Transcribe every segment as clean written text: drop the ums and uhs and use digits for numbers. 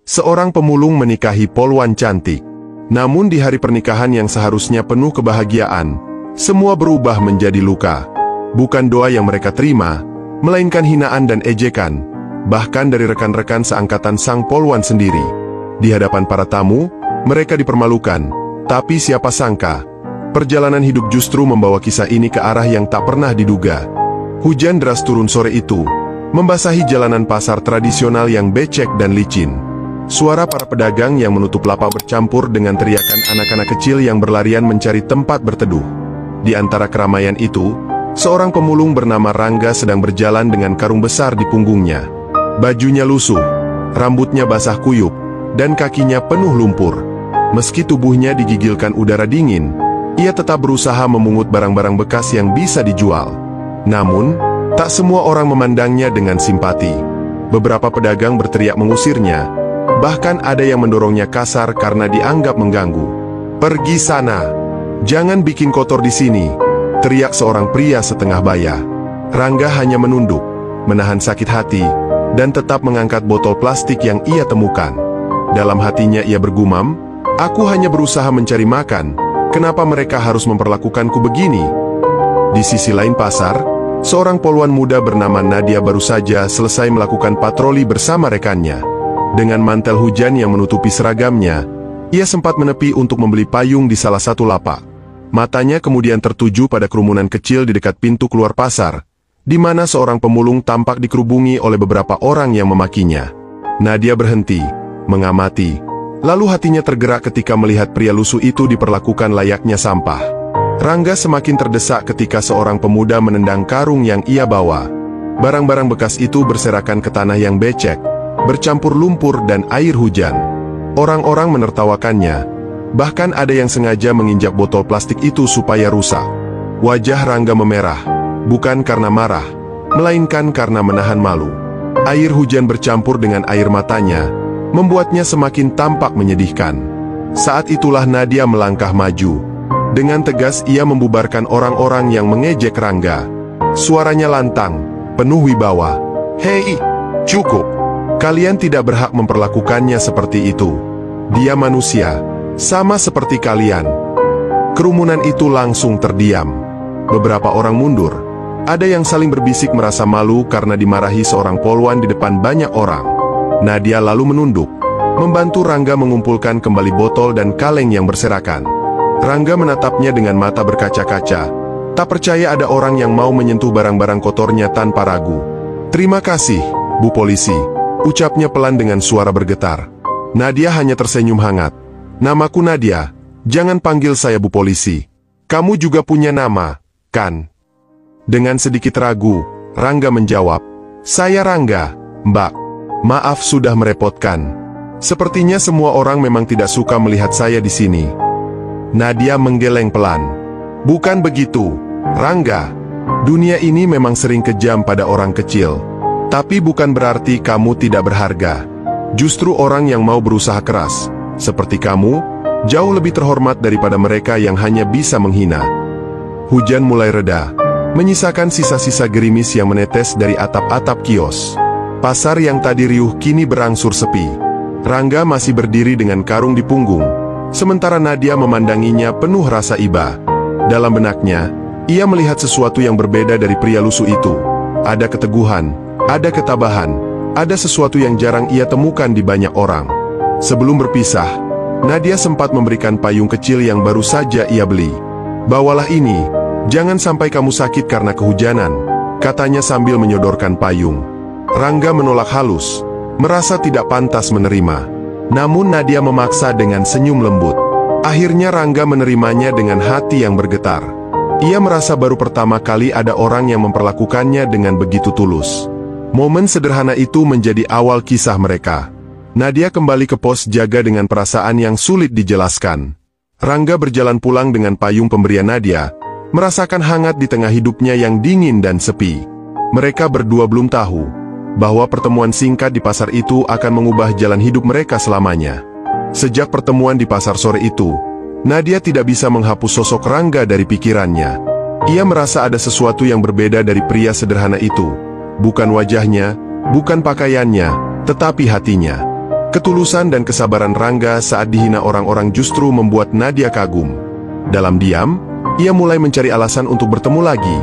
Seorang pemulung menikahi polwan cantik. Namun di hari pernikahan yang seharusnya penuh kebahagiaan, semua berubah menjadi luka. Bukan doa yang mereka terima, melainkan hinaan dan ejekan, bahkan dari rekan-rekan seangkatan sang polwan sendiri. Di hadapan para tamu, mereka dipermalukan, tapi siapa sangka, perjalanan hidup justru membawa kisah ini ke arah yang tak pernah diduga. Hujan deras turun sore itu, membasahi jalanan pasar tradisional yang becek dan licin. Suara para pedagang yang menutup lapak bercampur dengan teriakan anak-anak kecil yang berlarian mencari tempat berteduh. Di antara keramaian itu, seorang pemulung bernama Rangga sedang berjalan dengan karung besar di punggungnya. Bajunya lusuh, rambutnya basah kuyup, dan kakinya penuh lumpur. Meski tubuhnya digigilkan udara dingin, ia tetap berusaha memungut barang-barang bekas yang bisa dijual. Namun, tak semua orang memandangnya dengan simpati. Beberapa pedagang berteriak mengusirnya, bahkan ada yang mendorongnya kasar karena dianggap mengganggu. "Pergi sana! Jangan bikin kotor di sini!" teriak seorang pria setengah baya. Rangga hanya menunduk, menahan sakit hati, dan tetap mengangkat botol plastik yang ia temukan. Dalam hatinya ia bergumam, "Aku hanya berusaha mencari makan, kenapa mereka harus memperlakukanku begini?" Di sisi lain pasar, seorang polwan muda bernama Nadia baru saja selesai melakukan patroli bersama rekannya. Dengan mantel hujan yang menutupi seragamnya, ia sempat menepi untuk membeli payung di salah satu lapak. Matanya kemudian tertuju pada kerumunan kecil di dekat pintu keluar pasar, di mana seorang pemulung tampak dikerubungi oleh beberapa orang yang memakinya. Nadia berhenti, mengamati, lalu hatinya tergerak ketika melihat pria lusuh itu diperlakukan layaknya sampah. Rangga semakin terdesak ketika seorang pemuda menendang karung yang ia bawa. Barang-barang bekas itu berserakan ke tanah yang becek, bercampur lumpur dan air hujan. Orang-orang menertawakannya, bahkan ada yang sengaja menginjak botol plastik itu supaya rusak. Wajah Rangga memerah, bukan karena marah, melainkan karena menahan malu. Air hujan bercampur dengan air matanya, membuatnya semakin tampak menyedihkan. Saat itulah Nadia melangkah maju. Dengan tegas ia membubarkan orang-orang yang mengejek Rangga. Suaranya lantang, penuh wibawa. "Hei, cukup! Kalian tidak berhak memperlakukannya seperti itu. Dia manusia, sama seperti kalian." Kerumunan itu langsung terdiam. Beberapa orang mundur. Ada yang saling berbisik merasa malu karena dimarahi seorang polwan di depan banyak orang. Nadia lalu menunduk, membantu Rangga mengumpulkan kembali botol dan kaleng yang berserakan. Rangga menatapnya dengan mata berkaca-kaca, tak percaya ada orang yang mau menyentuh barang-barang kotornya tanpa ragu. "Terima kasih, Bu Polisi," ucapnya pelan dengan suara bergetar. Nadia hanya tersenyum hangat. "Namaku Nadia, jangan panggil saya Bu Polisi. Kamu juga punya nama, kan?" Dengan sedikit ragu, Rangga menjawab, "Saya Rangga, Mbak. Maaf sudah merepotkan. Sepertinya semua orang memang tidak suka melihat saya di sini." Nadia menggeleng pelan. "Bukan begitu, Rangga. Dunia ini memang sering kejam pada orang kecil. Tapi bukan berarti kamu tidak berharga. Justru orang yang mau berusaha keras, seperti kamu, jauh lebih terhormat daripada mereka yang hanya bisa menghina." Hujan mulai reda, menyisakan sisa-sisa gerimis yang menetes dari atap-atap kios. Pasar yang tadi riuh kini berangsur sepi. Rangga masih berdiri dengan karung di punggung, sementara Nadia memandanginya penuh rasa iba. Dalam benaknya, ia melihat sesuatu yang berbeda dari pria lusuh itu. Ada keteguhan, ada ketabahan, ada sesuatu yang jarang ia temukan di banyak orang. Sebelum berpisah, Nadia sempat memberikan payung kecil yang baru saja ia beli. "Bawalah ini, jangan sampai kamu sakit karena kehujanan," katanya sambil menyodorkan payung. Rangga menolak halus, merasa tidak pantas menerima. Namun Nadia memaksa dengan senyum lembut. Akhirnya Rangga menerimanya dengan hati yang bergetar. Ia merasa baru pertama kali ada orang yang memperlakukannya dengan begitu tulus. Momen sederhana itu menjadi awal kisah mereka. Nadia kembali ke pos jaga dengan perasaan yang sulit dijelaskan. Rangga berjalan pulang dengan payung pemberian Nadia, merasakan hangat di tengah hidupnya yang dingin dan sepi. Mereka berdua belum tahu bahwa pertemuan singkat di pasar itu akan mengubah jalan hidup mereka selamanya. Sejak pertemuan di pasar sore itu, Nadia tidak bisa menghapus sosok Rangga dari pikirannya. Ia merasa ada sesuatu yang berbeda dari pria sederhana itu. Bukan wajahnya, bukan pakaiannya, tetapi hatinya. Ketulusan dan kesabaran Rangga saat dihina orang-orang justru membuat Nadia kagum. Dalam diam, ia mulai mencari alasan untuk bertemu lagi.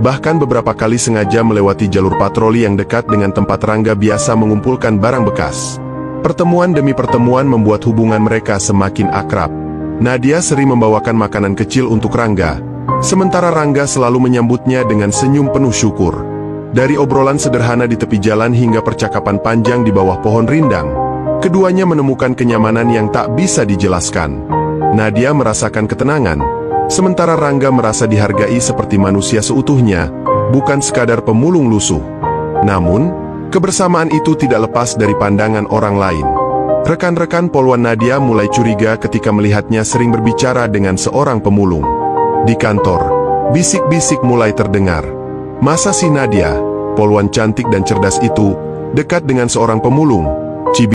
Bahkan beberapa kali sengaja melewati jalur patroli yang dekat dengan tempat Rangga biasa mengumpulkan barang bekas. Pertemuan demi pertemuan membuat hubungan mereka semakin akrab. Nadia sering membawakan makanan kecil untuk Rangga, sementara Rangga selalu menyambutnya dengan senyum penuh syukur. Dari obrolan sederhana di tepi jalan hingga percakapan panjang di bawah pohon rindang, keduanya menemukan kenyamanan yang tak bisa dijelaskan. Nadia merasakan ketenangan, sementara Rangga merasa dihargai seperti manusia seutuhnya, bukan sekadar pemulung lusuh. Namun, kebersamaan itu tidak lepas dari pandangan orang lain. Rekan-rekan poluan Nadia mulai curiga ketika melihatnya sering berbicara dengan seorang pemulung. Di kantor, bisik-bisik mulai terdengar. Masa si Nadia, poluan cantik dan cerdas itu, dekat dengan seorang pemulung?